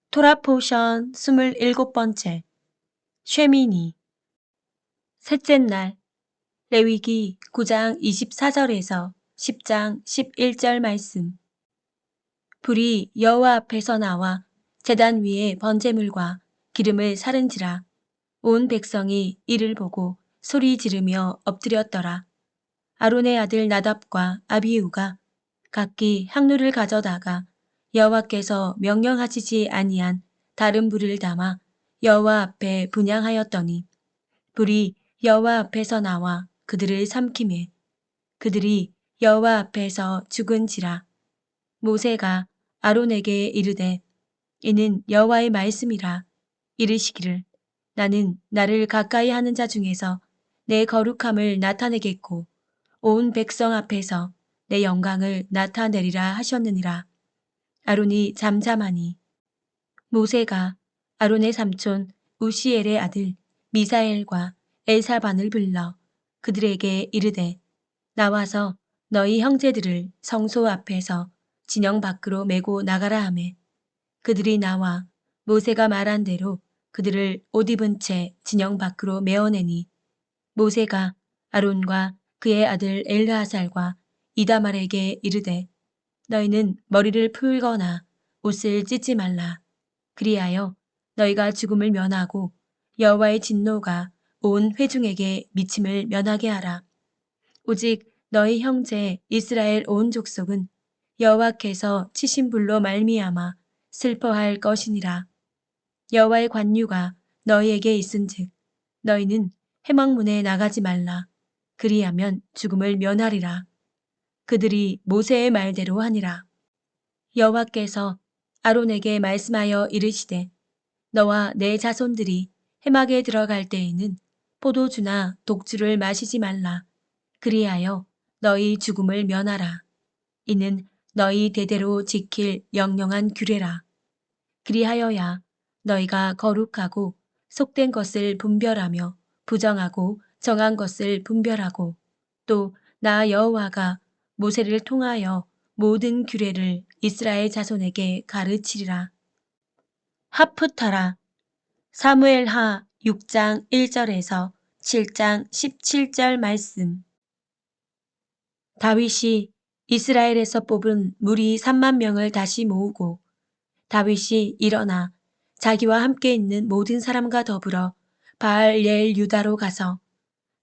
토라 포션 27번째 쉐미니 셋째 날 레위기 9장 24절에서 10장 11절 말씀. 불이 여호와 앞에서 나와 제단 위에 번제물과 기름을 사른지라. 온 백성이 이를 보고 소리 지르며 엎드렸더라. 아론의 아들 나답과 아비후가 각기 향로를 가져다가 여호와께서 명령하시지 아니한 다른 불을 담아 여호와 앞에 분향하였더니 불이 여호와 앞에서 나와 그들을 삼키매 그들이 여호와 앞에서 죽은지라. 모세가 아론에게 이르되 이는 여호와의 말씀이라. 이르시기를 나는 나를 가까이 하는 자 중에서 내 거룩함을 나타내겠고 온 백성 앞에서 내 영광을 나타내리라 하셨느니라. 아론이 잠잠하니 모세가 아론의 삼촌 우시엘의 아들 미사엘과 엘사반을 불러 그들에게 이르되 나와서 너희 형제들을 성소 앞에서 진영 밖으로 메고 나가라 하매 그들이 나와 모세가 말한 대로 그들을 옷 입은 채 진영 밖으로 메어내니 모세가 아론과 그의 아들 엘르아살과 이다말에게 이르되 너희는 머리를 풀거나 옷을 찢지 말라. 그리하여 너희가 죽음을 면하고 여호와의 진노가 온 회중에게 미침을 면하게 하라. 오직 너희 형제 이스라엘 온 족속은 여호와께서 치신 불로 말미암아 슬퍼할 것이니라. 여호와의 관유가 너희에게 있은즉 너희는 회막문에 나가지 말라. 그리하면 죽음을 면하리라. 그들이 모세의 말대로 하니라. 여호와께서 아론에게 말씀하여 이르시되 너와 내 자손들이 회막에 들어갈 때에는 포도주나 독주를 마시지 말라. 그리하여 너희 죽음을 면하라. 이는 너희 대대로 지킬 영영한 규례라. 그리하여야 너희가 거룩하고 속된 것을 분별하며 부정하고 정한 것을 분별하고 또 나 여호와가 모세를 통하여 모든 규례를 이스라엘 자손에게 가르치리라. 하프타라 사무엘하 6장 1절에서 7장 17절 말씀. 다윗이 이스라엘에서 뽑은 무리 3만 명을 다시 모으고 다윗이 일어나 자기와 함께 있는 모든 사람과 더불어 바알 엘 유다로 가서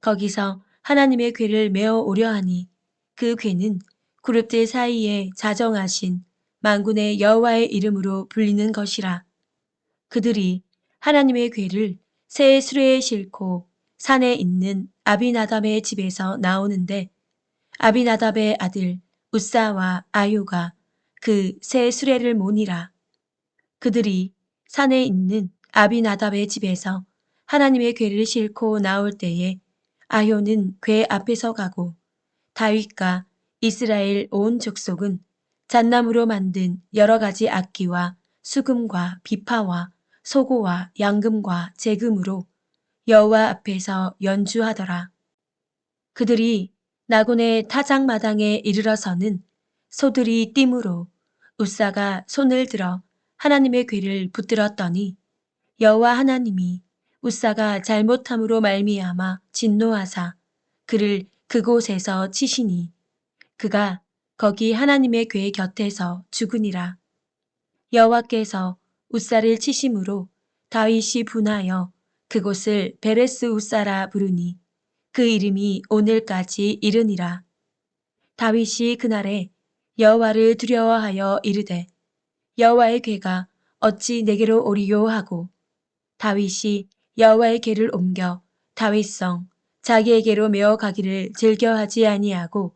거기서 하나님의 궤를 메어 오려 하니 그 궤는 그룹들 사이에 자정하신 만군의 여호와의 이름으로 불리는 것이라. 그들이 하나님의 궤를 새 수레에 싣고 산에 있는 아비나답의 집에서 나오는데 아비나답의 아들 우사와 아유가 그 새 수레를 모니라. 그들이 산에 있는 아비나답의 집에서 하나님의 궤를 싣고 나올 때에 아효는 궤 앞에서 가고 다윗과 이스라엘 온 족속은 잣나무로 만든 여러 가지 악기와 수금과 비파와 소고와 양금과 제금으로 여호와 앞에서 연주하더라. 그들이 나곤의 타작마당에 이르러서는 소들이 띠므로 우사가 손을 들어 하나님의 궤를 붙들었더니 여호와 하나님이 우사가 잘못함으로 말미암아 진노하사 그를 그곳에서 치시니 그가 거기 하나님의 궤 곁에서 죽으니라. 여호와께서 우사를 치심으로 다윗이 분하여 그곳을 베레스 우사라 부르니 그 이름이 오늘까지 이르니라. 다윗이 그날에 여호와를 두려워하여 이르되 여호와의 궤가 어찌 내게로 오리요 하고 다윗이 여호와의 궤를 옮겨 다윗성 자기에게로 메어 가기를 즐겨하지 아니하고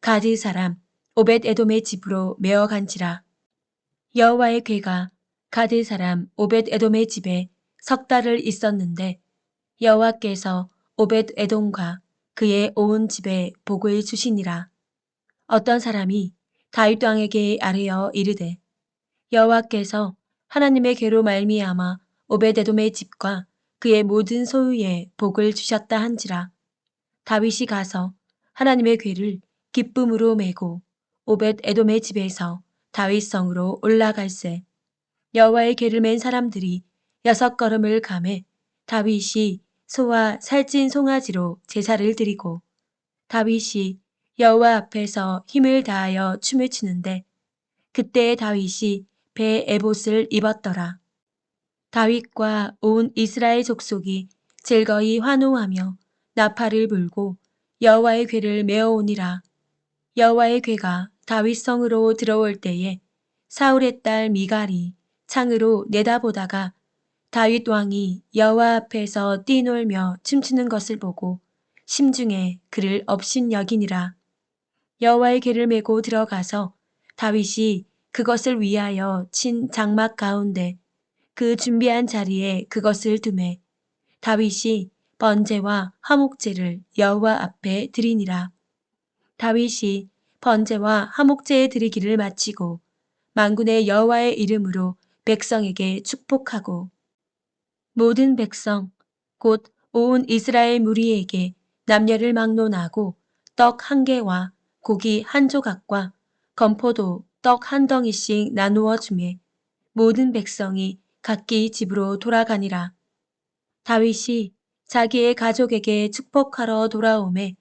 가드 사람 오벳 에돔의 집으로 메어 간지라. 여호와의 궤가 가드 사람 오벳 에돔의 집에 석 달을 있었는데 여호와께서 오벳 에돔과 그의 온 집에 복을 주시니라. 어떤 사람이 다윗 왕에게 아뢰어 이르되 여호와께서 하나님의 궤로 말미암아 오벳 에돔의 집과 그의 모든 소유에 복을 주셨다 한지라. 다윗이 가서 하나님의 궤를 기쁨으로 메고 오벳 에돔의 집에서 다윗성으로 올라갈세. 여호와의 궤를 맨 사람들이 6걸음을 가매 다윗이 소와 살찐 송아지로 제사를 드리고 다윗이 여호와 앞에서 힘을 다하여 춤을 추는데 그때 다윗이 배 에봇을 입었더라. 다윗과 온 이스라엘 족속이 즐거이 환호하며 나팔을 불고 여호와의 궤를 메어오니라. 여호와의 궤가 다윗 성으로 들어올 때에 사울의 딸 미갈이 창으로 내다보다가 다윗 왕이 여호와 앞에서 뛰놀며 춤추는 것을 보고 심중에 그를 업신여기니라. 여호와의 궤를 메고 들어가서 다윗이 그것을 위하여 친 장막 가운데 그 준비한 자리에 그것을 두매 다윗이 번제와 화목제를 여호와 앞에 드리니라. 다윗이 번제와 화목제에 드리기를 마치고 만군의 여호와의 이름으로 백성에게 축복하고 모든 백성 곧 온 이스라엘 무리에게 남녀를 막론하고 떡 1개와 고기 1조각과 건포도 떡 1덩이씩 나누어 주매 모든 백성이 각기 집으로 돌아가니라. 다윗이 자기의 가족에게 축복하러 돌아오매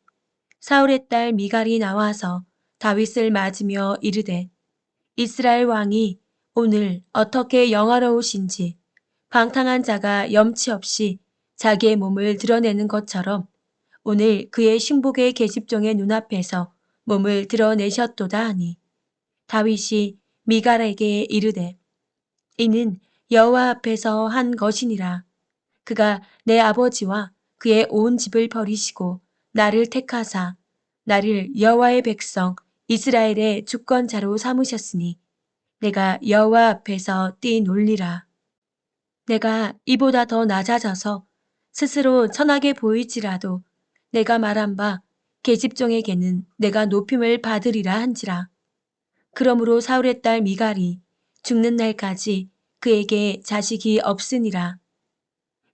사울의 딸 미갈이 나와서 다윗을 맞으며 이르되 이스라엘 왕이 오늘 어떻게 영화로우신지 방탕한 자가 염치 없이 자기의 몸을 드러내는 것처럼 오늘 그의 신복의 계집종의 눈앞에서 몸을 드러내셨도다 하니 다윗이 미갈에게 이르되 이는 여호와 앞에서 한 것이니라. 그가 내 아버지와 그의 온 집을 버리시고 나를 택하사 나를 여호와의 백성 이스라엘의 주권자로 삼으셨으니 내가 여호와 앞에서 뛰놀리라. 내가 이보다 더 낮아져서 스스로 천하게 보일지라도 내가 말한 바 계집종에게는 내가 높임을 받으리라 한지라. 그러므로 사울의 딸 미갈이 죽는 날까지 그에게 자식이 없으니라.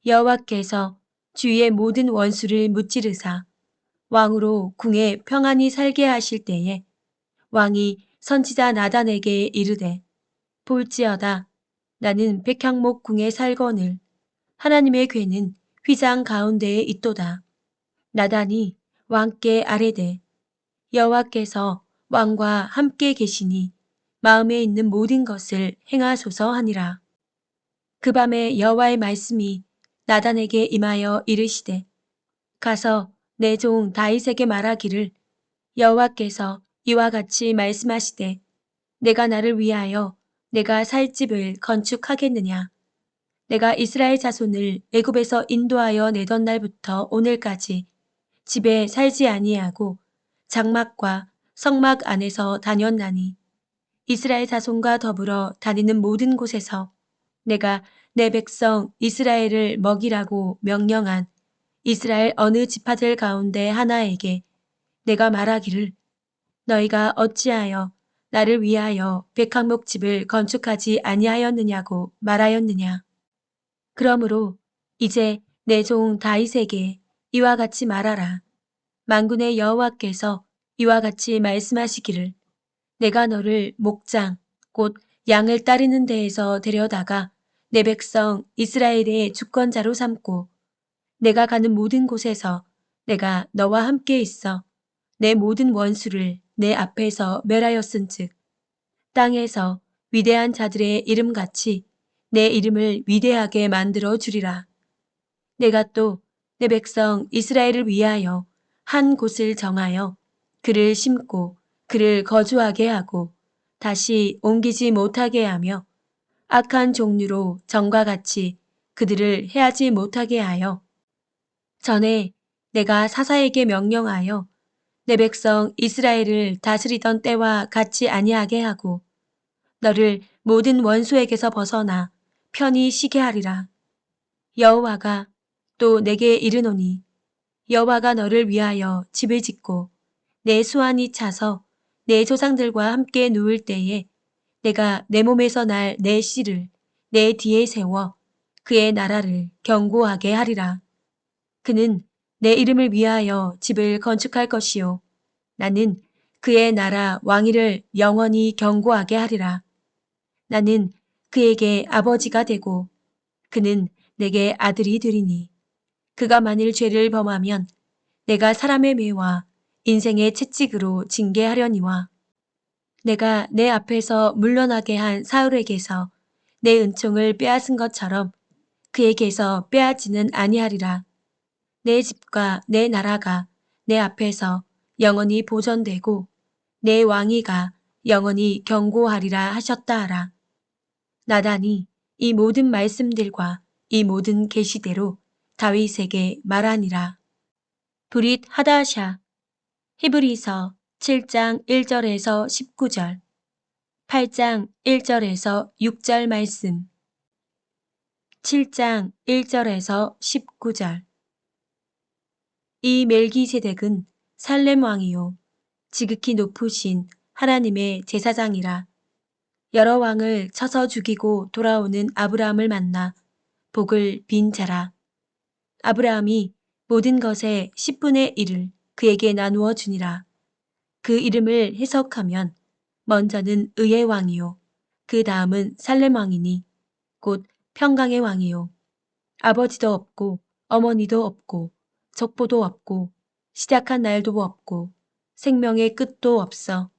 여호와께서 주위의 모든 원수를 무찌르사 왕으로 궁에 평안히 살게 하실 때에 왕이 선지자 나단에게 이르되 볼지어다 나는 백향목 궁에 살거늘 하나님의 궤는 휘장 가운데에 있도다. 나단이 왕께 아뢰되 여호와께서 왕과 함께 계시니 마음에 있는 모든 것을 행하소서 하니라. 그 밤에 여호와의 말씀이 나단에게 임하여 이르시되 가서 내 종 다윗에게 말하기를 여호와께서 이와 같이 말씀하시되 내가 나를 위하여 내가 살 집을 건축하겠느냐. 내가 이스라엘 자손을 애굽에서 인도하여 내던 날부터 오늘까지 집에 살지 아니하고 장막과 성막 안에서 다녔나니 이스라엘 자손과 더불어 다니는 모든 곳에서 내가 내 백성 이스라엘을 먹이라고 명령한 이스라엘 어느 지파들 가운데 하나에게 내가 말하기를 너희가 어찌하여 나를 위하여 백향목 집을 건축하지 아니하였느냐고 말하였느냐. 그러므로 이제 내 종 다윗에게 이와 같이 말하라. 만군의 여호와께서 이와 같이 말씀하시기를 내가 너를 목장 곧 양을 따르는 데에서 데려다가 내 백성 이스라엘의 주권자로 삼고 내가 가는 모든 곳에서 내가 너와 함께 있어 내 모든 원수를 내 앞에서 멸하였은즉 땅에서 위대한 자들의 이름같이 내 이름을 위대하게 만들어 주리라. 내가 또 내 백성 이스라엘을 위하여 한 곳을 정하여 그를 심고 그를 거주하게 하고 다시 옮기지 못하게 하며 악한 종류로 전과 같이 그들을 해하지 못하게 하여 전에 내가 사사에게 명령하여 내 백성 이스라엘을 다스리던 때와 같이 아니하게 하고 너를 모든 원수에게서 벗어나 편히 쉬게 하리라. 여호와가 또 내게 이르노니 여호와가 너를 위하여 집을 짓고 내 수완이 차서 내 조상들과 함께 누울 때에 내가 내 몸에서 날 내 씨를 내 뒤에 세워 그의 나라를 견고하게 하리라. 그는 내 이름을 위하여 집을 건축할 것이요 나는 그의 나라 왕위를 영원히 견고하게 하리라. 나는 그에게 아버지가 되고 그는 내게 아들이 되리니 그가 만일 죄를 범하면 내가 사람의 매와 인생의 채찍으로 징계하려니와 내가 내 앞에서 물러나게 한 사울에게서 내 은총을 빼앗은 것처럼 그에게서 빼앗지는 아니하리라. 내 집과 내 나라가 내 앞에서 영원히 보존되고 내 왕위가 영원히 경고하리라 하셨다 하라. 나단이 이 모든 말씀들과 이 모든 계시대로 다윗에게 말하니라. 브릿 하다샤 히브리서 7장 1절에서 19절 8장 1절에서 6절 말씀 7장 1절에서 19절 이 멜기세덱은 살렘 왕이요 지극히 높으신 하나님의 제사장이라. 여러 왕을 쳐서 죽이고 돌아오는 아브라함을 만나 복을 빈 자라. 아브라함이 모든 것의 10분의 1을 그에게 나누어 주니라. 그 이름을 해석하면 먼저는 의의 왕이요 그 다음은 살렘 왕이니 곧 평강의 왕이요 아버지도 없고 어머니도 없고 족보도 없고 시작한 날도 없고 생명의 끝도 없어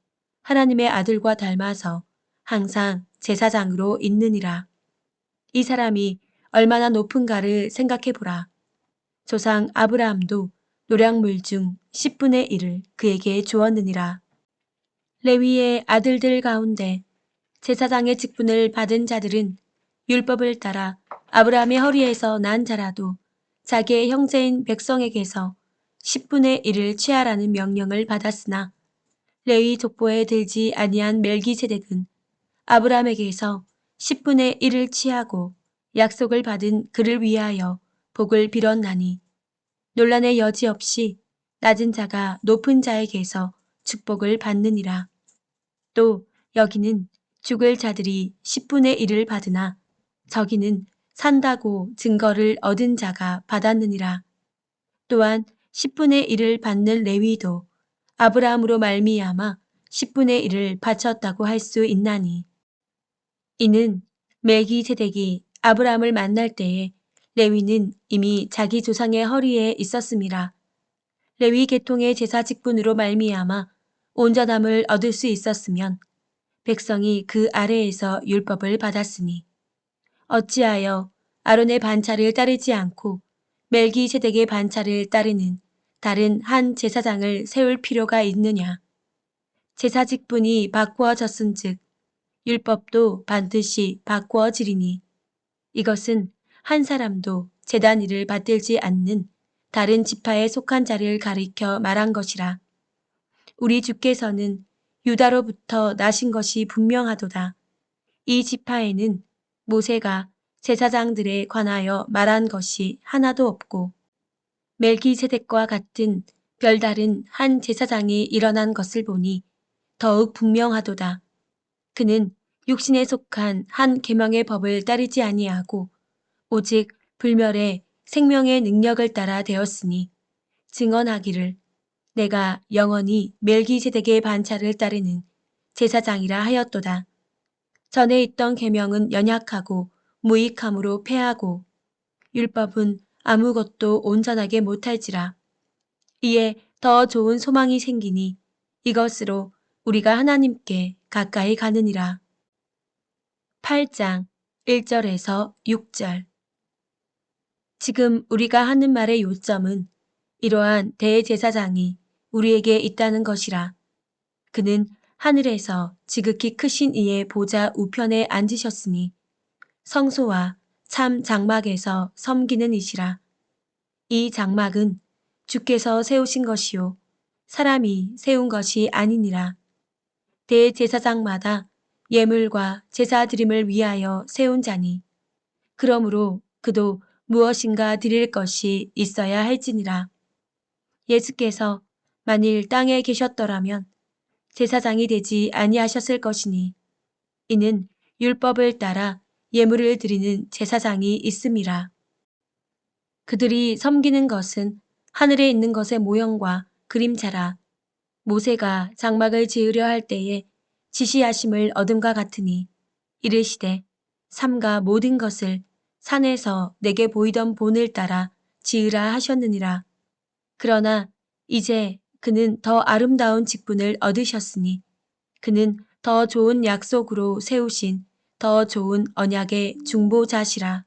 하나님의 아들과 닮아서 항상 제사장으로 있느니라. 이 사람이 얼마나 높은가를 생각해 보라. 조상 아브라함도 노량물 중 10분의 1을 그에게 주었느니라. 레위의 아들들 가운데 제사장의 직분을 받은 자들은 율법을 따라 아브라함의 허리에서 난 자라도 자기의 형제인 백성에게서 10분의 1을 취하라는 명령을 받았으나 레위 족보에 들지 아니한 멜기세덱은 아브라함에게서 10분의 1을 취하고 약속을 받은 그를 위하여 복을 빌었나니 논란의 여지 없이 낮은 자가 높은 자에게서 축복을 받느니라. 또 여기는 죽을 자들이 10분의 1을 받으나 저기는 산다고 증거를 얻은 자가 받았느니라. 또한 10분의 1을 받는 레위도 아브라함으로 말미암아 10분의 1을 바쳤다고 할 수 있나니 이는 멜기세덱이 아브라함을 만날 때에 레위는 이미 자기 조상의 허리에 있었음이라. 레위 계통의 제사 직분으로 말미암아 온전함을 얻을 수 있었으면 백성이 그 아래에서 율법을 받았으니 어찌하여 아론의 반차를 따르지 않고 멜기세덱의 반차를 따르는 다른 한 제사장을 세울 필요가 있느냐. 제사 직분이 바꾸어졌은즉 율법도 반드시 바꾸어지리니 이것은 한 사람도 제단 일을 받들지 않는 다른 지파에 속한 자를 가리켜 말한 것이라. 우리 주께서는 유다로부터 나신 것이 분명하도다. 이 지파에는 모세가 제사장들에 관하여 말한 것이 하나도 없고 멜기세덱과 같은 별다른 한 제사장이 일어난 것을 보니 더욱 분명하도다. 그는 육신에 속한 한 계명의 법을 따르지 아니하고 오직 불멸의 생명의 능력을 따라 되었으니 증언하기를 내가 영원히 멜기세덱의 반차를 따르는 제사장이라 하였도다. 전에 있던 계명은 연약하고 무익함으로 패하고 율법은 아무것도 온전하게 못할지라. 이에 더 좋은 소망이 생기니 이것으로 우리가 하나님께 가까이 가느니라. 8장 1절에서 6절 지금 우리가 하는 말의 요점은 이러한 대제사장이 우리에게 있다는 것이라. 그는 하늘에서 지극히 크신 이의 보좌 우편에 앉으셨으니 성소와 참 장막에서 섬기는 이시라. 이 장막은 주께서 세우신 것이요 사람이 세운 것이 아니니라. 대제사장마다 예물과 제사 드림을 위하여 세운 자니 그러므로 그도 무엇인가 드릴 것이 있어야 할지니라. 예수께서 만일 땅에 계셨더라면 제사장이 되지 아니하셨을 것이니 이는 율법을 따라 예물을 드리는 제사장이 있음이라. 그들이 섬기는 것은 하늘에 있는 것의 모형과 그림자라. 모세가 장막을 지으려 할 때에 지시하심을 얻음과 같으니 이르시되 삼가 모든 것을 산에서 내게 보이던 본을 따라 지으라 하셨느니라. 그러나 이제 그는 더 아름다운 직분을 얻으셨으니 그는 더 좋은 약속으로 세우신 더 좋은 언약의 중보자시라.